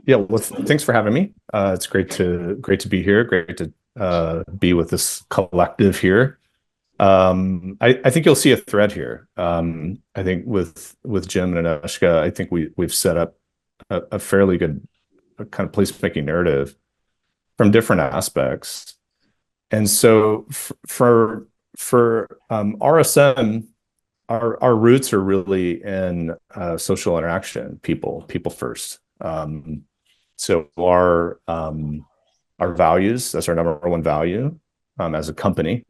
Yeah, well, thanks for having me. It's great to be here. Great to be with this collective here. I think you'll see a thread here. I think with Jim and Anushka, I think we've set up a fairly good kind of placemaking narrative from different aspects. And so for RSM, our roots are really in social interaction, people first. So our values, that's our number one value as a company,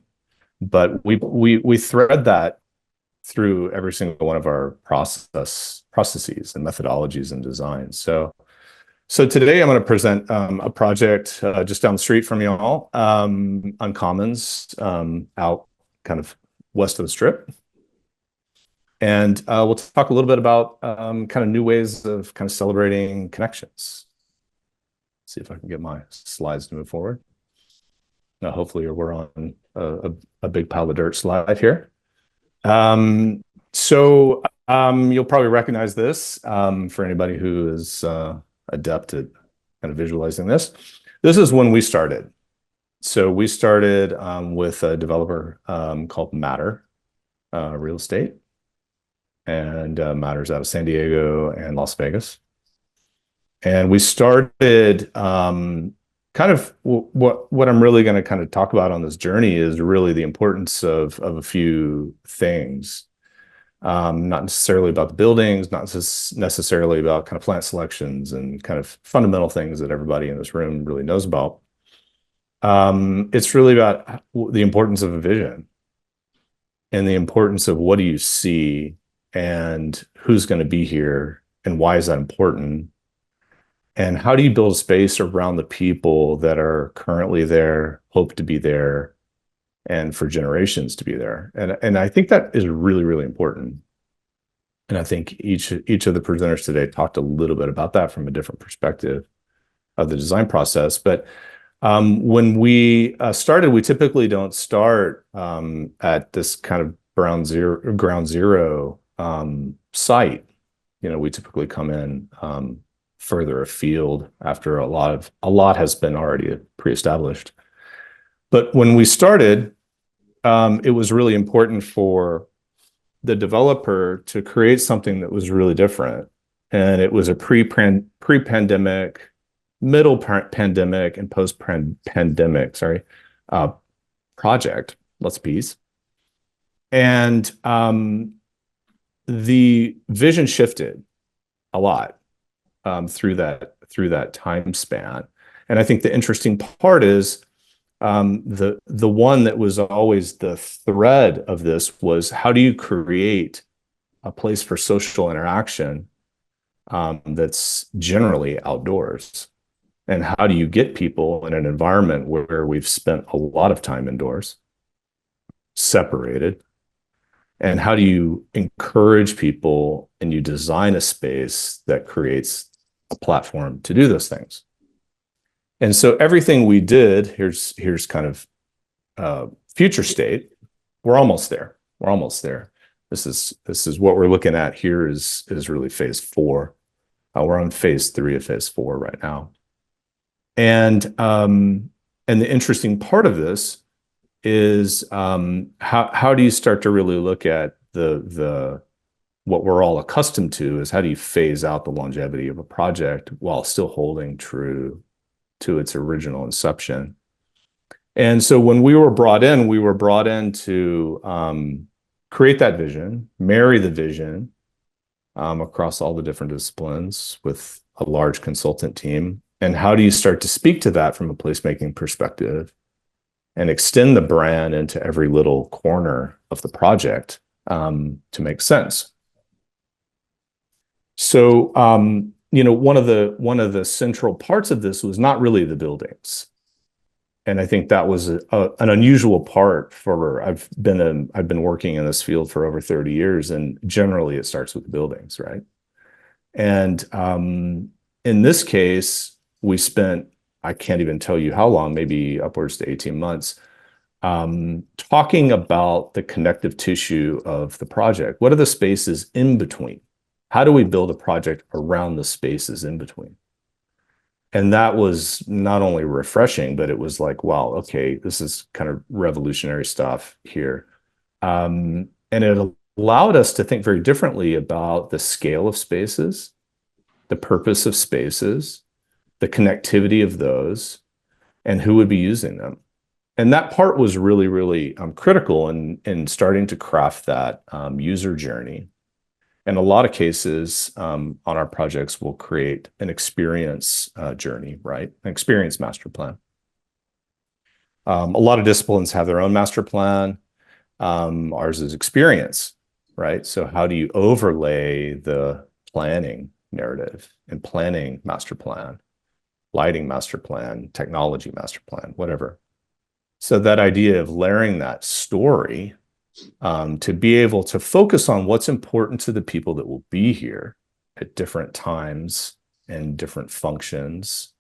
but we thread that through every single one of our processes and methodologies and designs. So today I'm going to present a project just down the street from y'all on Commons out kind of west of the Strip. And we'll talk a little bit about kind of new ways of kind of celebrating connections. See if I can get my slides to move forward. Now, hopefully we're on a big pile of dirt slide here. So you'll probably recognize this for anybody who is adept at kind of visualizing this. This is when we started. So we started with a developer called Matter Real Estate. And Matter's out of San Diego and Las Vegas. And we started kind of what I'm really going to kind of talk about on this journey is really the importance of a few things. Not necessarily about the buildings, not necessarily about kind of plant selections and kind of fundamental things that everybody in this room really knows about. It's really about the importance of a vision and the importance of what do you see and who's going to be here and why is that important? And how do you build a space around the people that are currently there, hope to be there, and for generations to be there? And I think that is really, really important. And I think each of the presenters today talked a little bit about that from a different perspective of the design process. But when we started, we typically don't start at this kind of ground zero site. You know, we typically come in further afield after a lot has been already pre-established. But when we started, it was really important for the developer to create something that was really different. And it was a pre-pandemic, middle pandemic, and post-pandemic, project, let's piece. And the vision shifted a lot through that time span. And I think the interesting part is the one that was always the thread of this was how do you create a place for social interaction that's generally outdoors? And how do you get people in an environment where we've spent a lot of time indoors, separated? And how do you encourage people and you design a space that creates a platform to do those things? And so everything we did, here's kind of future state. We're almost there. We're almost there. This is what we're looking at here is really phase 4. We're on phase 3 of phase 4 right now. And the interesting part of this is how do you start to really look at the what we're all accustomed to is how do you phase out the longevity of a project while still holding true to its original inception. And so when we were brought in to create that vision, marry the vision across all the different disciplines with a large consultant team. And how do you start to speak to that from a placemaking perspective and extend the brand into every little corner of the project to make sense? So, you know, one of the central parts of this was not really the buildings. And I think that was an unusual part for, I've been working in this field for over 30 years, and generally it starts with the buildings, right? And in this case, we spent, I can't even tell you how long, maybe upwards to 18 months, talking about the connective tissue of the project. What are the spaces in between? How do we build a project around the spaces in between? And that was not only refreshing, but it was like, wow, okay, this is kind of revolutionary stuff here. And it allowed us to think very differently about the scale of spaces, the purpose of spaces, the connectivity of those, and who would be using them. And that part was really, really critical in starting to craft that user journey. In a lot of cases on our projects, we'll create an experience journey, right? An experience master plan. A lot of disciplines have their own master plan. Ours is experience, right? So how do you overlay the planning narrative and planning master plan, lighting master plan, technology master plan, whatever. So that idea of layering that story to be able to focus on what's important to the people that will be here at different times and different functions,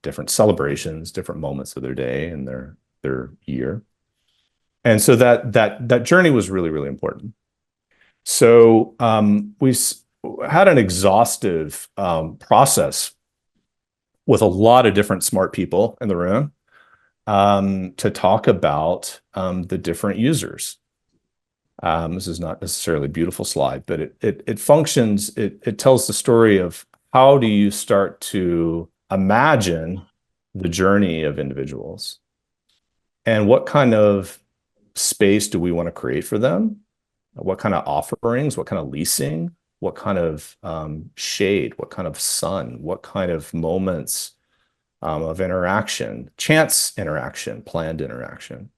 different celebrations, different moments of their day and their year. And so that journey was really, really important. So we had an exhaustive process with a lot of different smart people in the room to talk about the different users. This is not necessarily a beautiful slide, but it functions, it tells the story of how do you start to imagine the journey of individuals and what kind of space do we want to create for them? What kind of offerings, what kind of leasing, what kind of shade, what kind of sun, what kind of moments of interaction, chance interaction, planned interaction.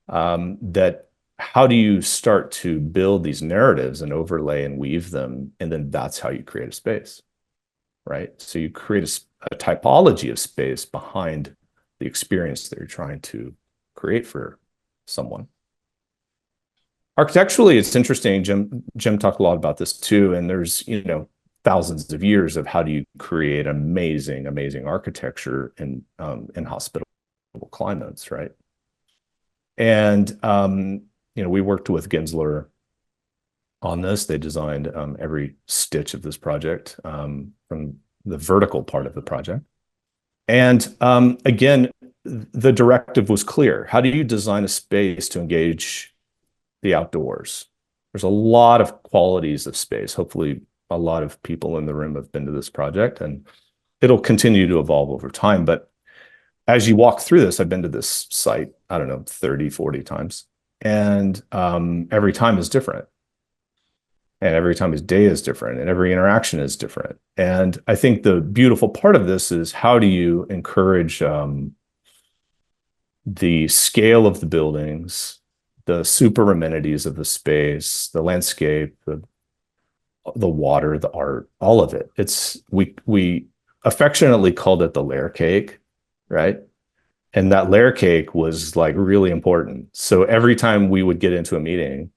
That how do you start to build these narratives and overlay and weave them? And then that's how you create a space, right? So you create a typology of space behind the experience that you're trying to create for someone. Architecturally, it's interesting. Jim talked a lot about this too. And there's, thousands of years of how do you create amazing, amazing architecture in hospitable climates, right? And we worked with Gensler on this. They designed every stitch of this project from the vertical part of the project. And again, the directive was clear. How do you design a space to engage the outdoors? There's a lot of qualities of space. Hopefully, a lot of people in the room have been to this project, and it'll continue to evolve over time. But as you walk through this, I've been to this site, I don't know, 30, 40 times. And every time is different. And every time his day is different, and every interaction is different. And I think the beautiful part of this is how do you encourage the scale of the buildings, the super amenities of the space, the landscape, the water, the art, all of it. We affectionately called it the layer cake, right? And that layer cake was like really important. So every time we would get into a meeting,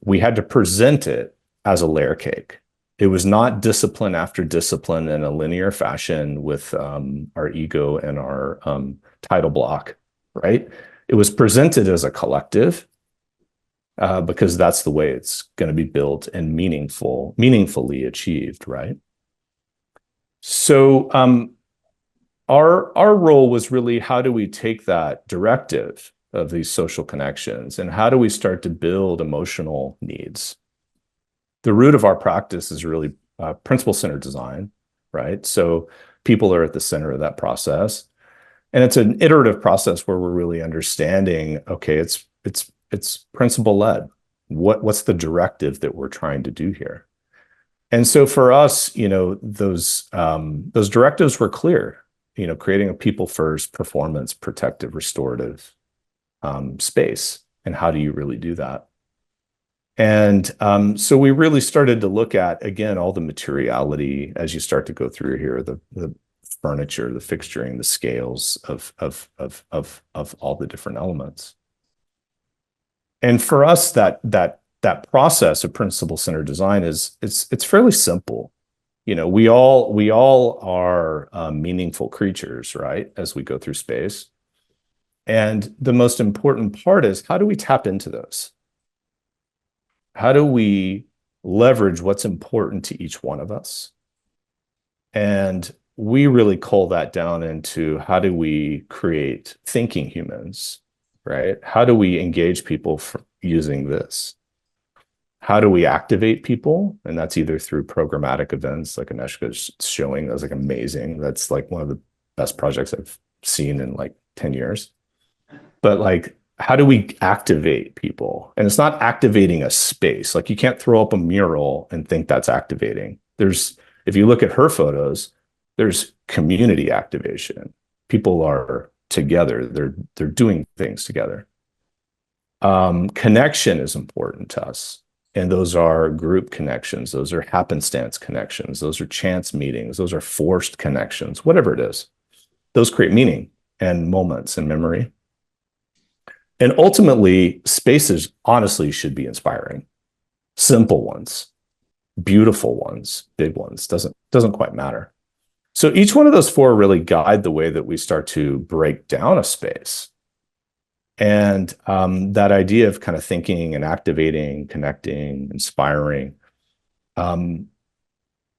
we had to present it as a layer cake. It was not discipline after discipline in a linear fashion with our ego and our title block, right? It was presented as a collective because that's the way it's going to be built and meaningfully achieved, right? So our role was really how do we take that directive of these social connections and how do we start to build emotional needs? The root of our practice is really principle-centered design, right? So people are at the center of that process. And it's an iterative process where we're really understanding, okay, it's principle-led. What's the directive that we're trying to do here? And so for us, those directives were clear, creating a people-first, performance, protective, restorative space. And how do you really do that? And so we really started to look at, again, all the materiality as you start to go through here, the furniture, the fixturing, the scales of all the different elements. And for us, that process of principle-centered design it's fairly simple. We all are meaningful creatures, right? As we go through space. And the most important part is how do we tap into those? How do we leverage what's important to each one of us? And we really cull that down into how do we create thinking humans, right? How do we engage people using this? How do we activate people? And that's either through programmatic events like Aneshka's showing. That was like amazing. That's like one of the best projects I've seen in like 10 years. But like, how do we activate people? And it's not activating a space. Like you can't throw up a mural and think that's activating. If you look at her photos, there's community activation. People are together. They're doing things together. Connection is important to us. And those are group connections. Those are happenstance connections. Those are chance meetings. Those are forced connections, whatever it is. Those create meaning and moments and memory. And ultimately, spaces honestly should be inspiring. Simple ones, beautiful ones, big ones, doesn't quite matter. So each one of those four really guide the way that we start to break down a space. And that idea of kind of thinking and activating, connecting, inspiring. When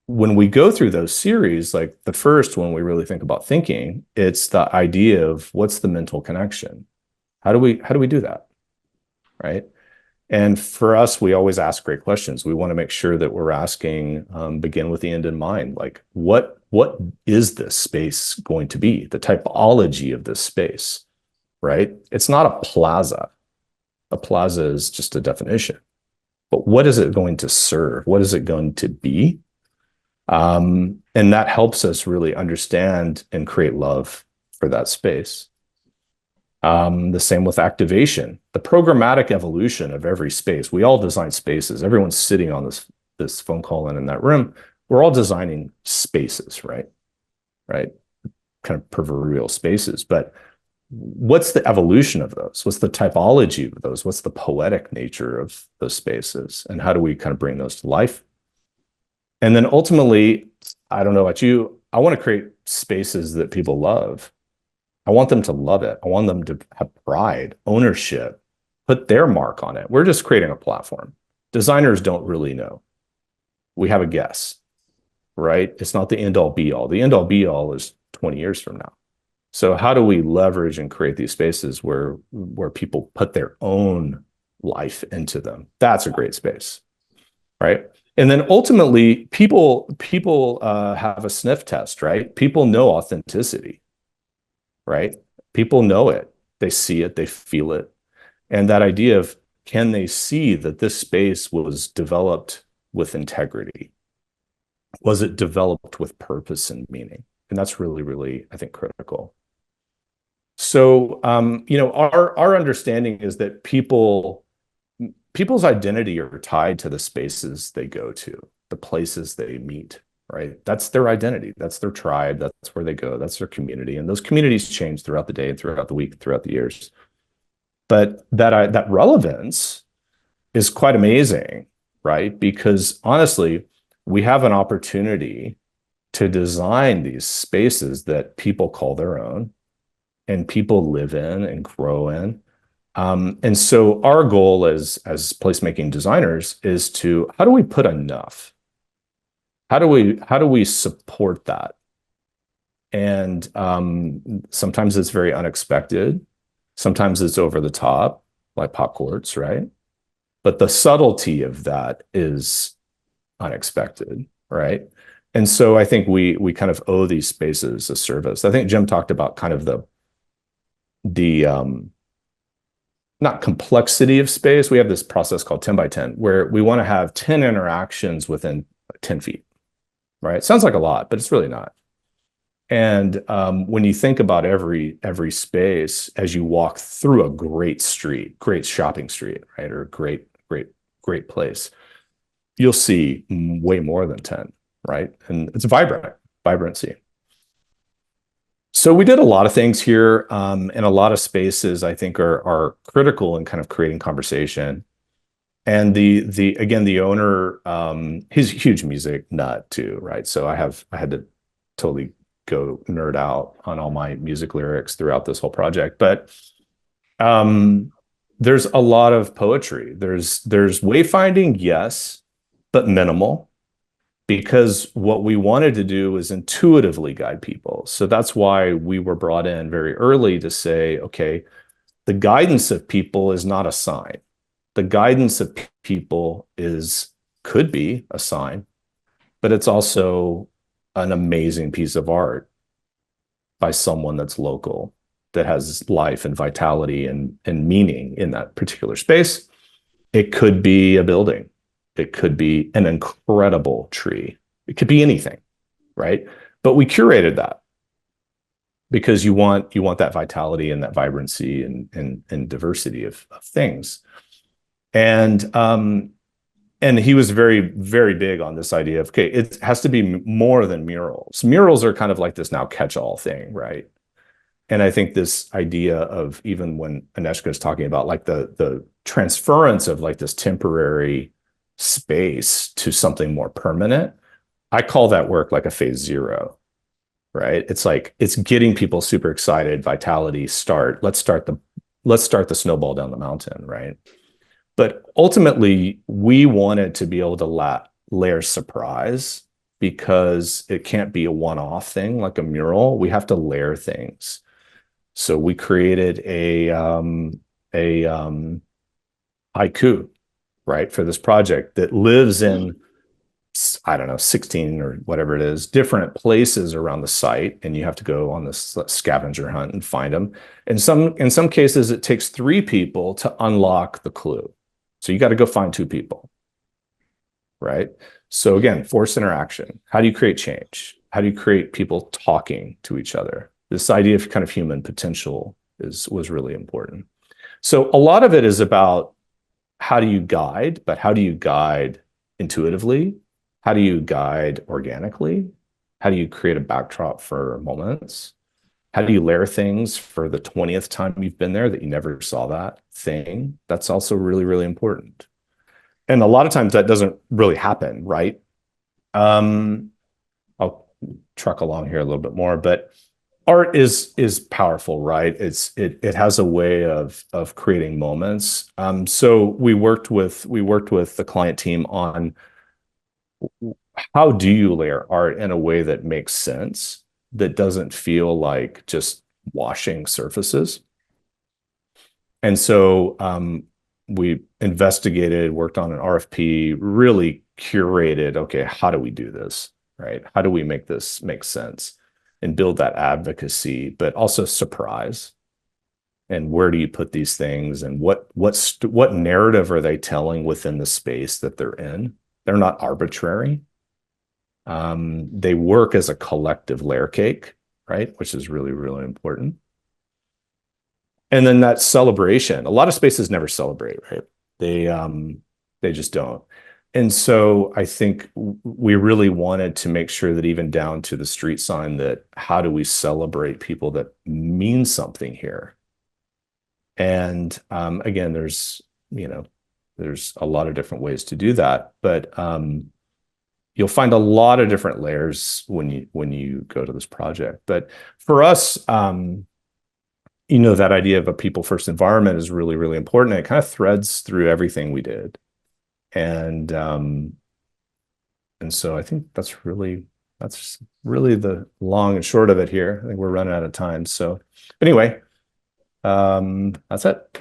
we go through those series, like the first one, we really think about thinking, it's the idea of what's the mental connection? How do we do that? Right. And for us, we always ask great questions. We want to make sure that we're asking, begin with the end in mind. Like, what is this space going to be? The typology of this space, right? It's not a plaza. A plaza is just a definition. But what is it going to serve? What is it going to be? And that helps us really understand and create love for that space. The same with activation, the programmatic evolution of every space. We all design spaces. Everyone's sitting on this phone call and in that room. We're all designing spaces, right? Right? Kind of proverbial spaces. But what's the evolution of those? What's the typology of those? What's the poetic nature of those spaces? And how do we kind of bring those to life? And then ultimately, I don't know about you, I want to create spaces that people love. I want them to love it. I want them to have pride, ownership, put their mark on it. We're just creating a platform. Designers don't really know. We have a guess, right? It's not the end all be all. The end all be all is 20 years from now. So how do we leverage and create these spaces where people put their own life into them? That's a great space, right? And then ultimately, people have a sniff test, right? People know authenticity, right? People know it. They see it. They feel it. And that idea of, can they see that this space was developed with integrity? Was it developed with purpose and meaning? And that's really, really, I think, critical. So, our understanding is that people's identity are tied to the spaces they go to, the places they meet, right? That's their identity. That's their tribe. That's where they go. That's their community. And those communities change throughout the day and throughout the week, throughout the years. But that relevance is quite amazing, right? Because honestly, we have an opportunity to design these spaces that people call their own and people live in and grow in. And so our goal as placemaking designers is to, how do we put enough? How do we support that? And sometimes it's very unexpected. Sometimes it's over the top, like pop courts, right? But the subtlety of that is unexpected, right? And so I think we kind of owe these spaces a service. I think Jim talked about kind of the not complexity of space. We have this process called 10 by 10, where we want to have 10 interactions within 10 feet, right? Sounds like a lot, but it's really not. And when you think about every space as you walk through a great street, great shopping street, right, or great place, you'll see way more than 10, right? And it's vibrancy. So we did a lot of things here, and a lot of spaces I think are critical in kind of creating conversation. And the owner, he's a huge music nut too, right? So I had to totally go nerd out on all my music lyrics throughout this whole project. But there's a lot of poetry. There's wayfinding, yes, but minimal. because what we wanted to do was intuitively guide people. So that's why we were brought in very early to say, okay, the guidance of people is not a sign. The guidance of people could be a sign, but it's also an amazing piece of art by someone that's local, that has life and vitality and meaning in that particular space. It could be a building. It could be an incredible tree. It could be anything, right? But we curated that because you want that vitality and that vibrancy and diversity of things. And he was very, very big on this idea of, okay, it has to be more than murals. Murals are kind of like this now catch-all thing, right? And I think this idea of, even when Aneshka is talking about like the transference of like this temporary space to something more permanent, I call that work like a phase zero, right? It's like, it's getting people super excited, vitality, let's start the snowball down the mountain, right? But ultimately, we wanted to be able to layer surprise, because it can't be a one-off thing like a mural. We have to layer things. So we created a haiku, right, for this project that lives in, I don't know, 16 or whatever it is, different places around the site, and you have to go on this scavenger hunt and find them. In some cases, it takes 3 people to unlock the clue. So you got to go find 2 people, right? So again, forced interaction. How do you create change? How do you create people talking to each other? This idea of kind of human potential was really important. So a lot of it is about, how do you guide, but how do you guide intuitively? How do you guide organically? How do you create a backdrop for moments? How do you layer things for the 20th time you've been there that you never saw that thing? That's also really, really important. And a lot of times that doesn't really happen, right? I'll truck along here a little bit more, but art is powerful, right? It has a way of creating moments. So we worked with the client team on, how do you layer art in a way that makes sense, that doesn't feel like just washing surfaces. And so we investigated, worked on an RFP, really curated, okay, how do we do this, right? How do we make this make sense and build that advocacy, but also surprise? And where do you put these things, and what narrative are they telling within the space that they're in? They're not arbitrary. They work as a collective layer cake, right? Which is really, really important. And then that celebration, a lot of spaces never celebrate, right? They just don't. And so I think we really wanted to make sure that, even down to the street sign, that how do we celebrate people that mean something here? And again, there's a lot of different ways to do that, but you'll find a lot of different layers when you go to this project. But for us, that idea of a people first environment is really, really important. It kind of threads through everything we did. And so I think that's really the long and short of it here. I think we're running out of time. So anyway, that's it.